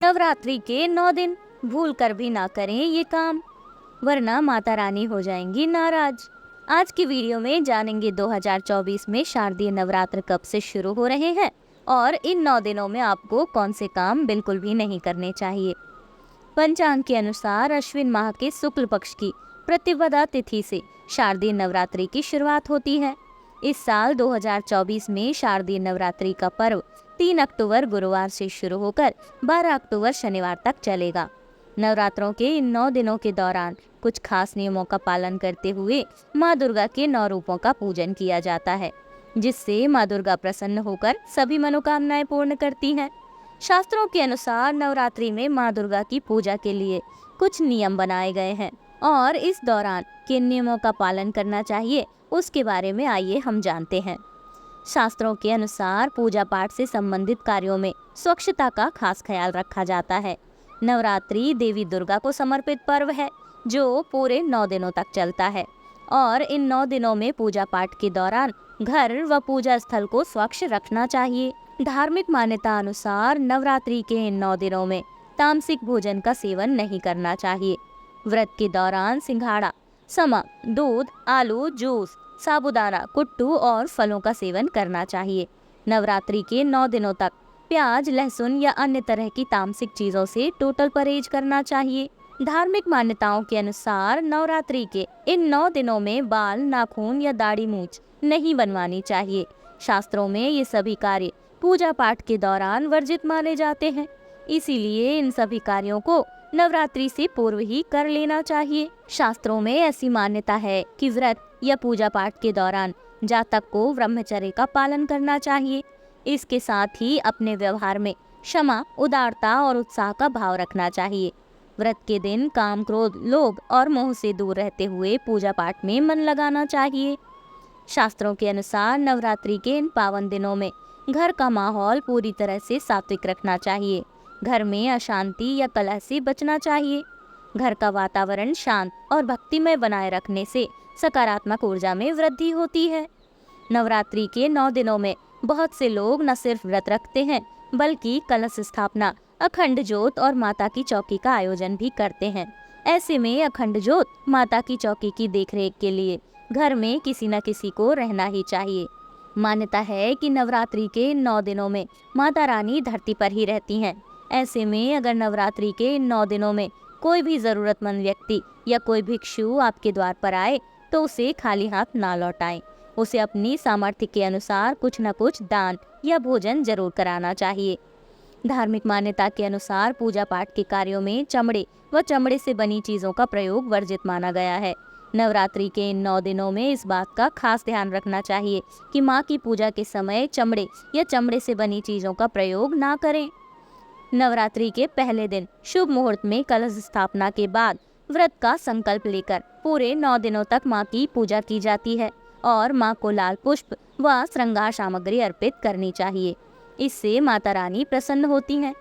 नवरात्रि के 9 दिन भूल कर भी ना करें ये काम, वरना माता रानी हो जाएंगी नाराज। आज की वीडियो में जानेंगे 2024 में शारदीय नवरात्र कब से शुरू हो रहे हैं और इन 9 दिनों में आपको कौन से काम बिल्कुल भी नहीं करने चाहिए। पंचांग के अनुसार अश्विन माह के शुक्ल पक्ष की प्रतिपदा तिथि से शारदीय नवरात्रि की शुरुआत होती है। इस साल 2024 में शारदीय नवरात्रि का पर्व 3 अक्टूबर गुरुवार से शुरू होकर 12 अक्टूबर शनिवार तक चलेगा। नवरात्रों के इन 9 दिनों के दौरान कुछ खास नियमों का पालन करते हुए माँ दुर्गा के 9 रूपों का पूजन किया जाता है, जिससे माँ दुर्गा प्रसन्न होकर सभी मनोकामनाएं पूर्ण करती हैं। शास्त्रों के अनुसार नवरात्रि में माँ दुर्गा की पूजा के लिए कुछ नियम बनाए गए हैं और इस दौरान किन नियमों का पालन करना चाहिए उसके बारे में आइए हम जानते हैं। शास्त्रों के अनुसार पूजा पाठ से संबंधित कार्यों में स्वच्छता का खास ख्याल रखा जाता है। नवरात्रि देवी दुर्गा को समर्पित पर्व है जो पूरे 9 दिनों तक चलता है और इन 9 दिनों में पूजा पाठ के दौरान घर व पूजा स्थल को स्वच्छ रखना चाहिए। धार्मिक मान्यता अनुसार नवरात्रि के इन 9 दिनों में तामसिक भोजन का सेवन नहीं करना चाहिए। व्रत के दौरान सिंघाड़ा, समा, दूध, आलू, जूस, साबूदाना, कुट्टू और फलों का सेवन करना चाहिए। नवरात्रि के 9 दिनों तक प्याज, लहसुन या अन्य तरह की तामसिक चीजों से टोटल परहेज करना चाहिए। धार्मिक मान्यताओं के अनुसार नवरात्रि के इन 9 दिनों में बाल, नाखून या दाढ़ी मूंछ नहीं बनवानी चाहिए। शास्त्रों में ये सभी कार्य पूजा पाठ के दौरान वर्जित माने जाते हैं, इसीलिए इन सभी कार्यों को नवरात्रि से पूर्व ही कर लेना चाहिए। शास्त्रों में ऐसी मान्यता है कि व्रत या पूजा पाठ के दौरान जातक को ब्रह्मचर्य का पालन करना चाहिए। इसके साथ ही अपने व्यवहार में क्षमा, उदारता और उत्साह का भाव रखना चाहिए। व्रत के दिन काम, क्रोध, लोभ और मोह से दूर रहते हुए पूजा पाठ में मन लगाना चाहिए। शास्त्रों के अनुसार नवरात्रि के इन पावन दिनों में घर का माहौल पूरी तरह से सात्विक रखना चाहिए। घर में अशांति या कलह से बचना चाहिए। घर का वातावरण शांत और भक्तिमय बनाए रखने से सकारात्मक ऊर्जा में वृद्धि होती है। नवरात्रि के 9 दिनों में बहुत से लोग न सिर्फ व्रत रखते हैं बल्कि कलश स्थापना, अखंड ज्योत और माता की चौकी का आयोजन भी करते हैं। ऐसे में अखंड ज्योत, माता की चौकी की देखरेख के लिए घर में किसी न किसी को रहना ही चाहिए। मान्यता है कि नवरात्रि के 9 दिनों में माता रानी धरती पर ही रहती हैं। ऐसे में अगर नवरात्रि के 9 दिनों में कोई भी जरूरतमंद व्यक्ति या कोई भिक्षु आपके द्वार पर आए तो उसे खाली हाथ ना लौटाएं। उसे अपनी सामर्थ्य के अनुसार कुछ न कुछ दान या भोजन जरूर कराना चाहिए। धार्मिक मान्यता के अनुसार पूजा पाठ के कार्यों में चमड़े व चमड़े से बनी चीजों का प्रयोग वर्जित माना गया है। नवरात्रि के इन 9 दिनों में इस बात का खास ध्यान रखना चाहिए कि माँ की पूजा के समय चमड़े या चमड़े से बनी चीजों का प्रयोग ना करें। नवरात्रि के पहले दिन शुभ मुहूर्त में कलश स्थापना के बाद व्रत का संकल्प लेकर पूरे 9 दिनों तक माँ की पूजा की जाती है और माँ को लाल पुष्प व श्रृंगार सामग्री अर्पित करनी चाहिए। इससे माता रानी प्रसन्न होती हैं।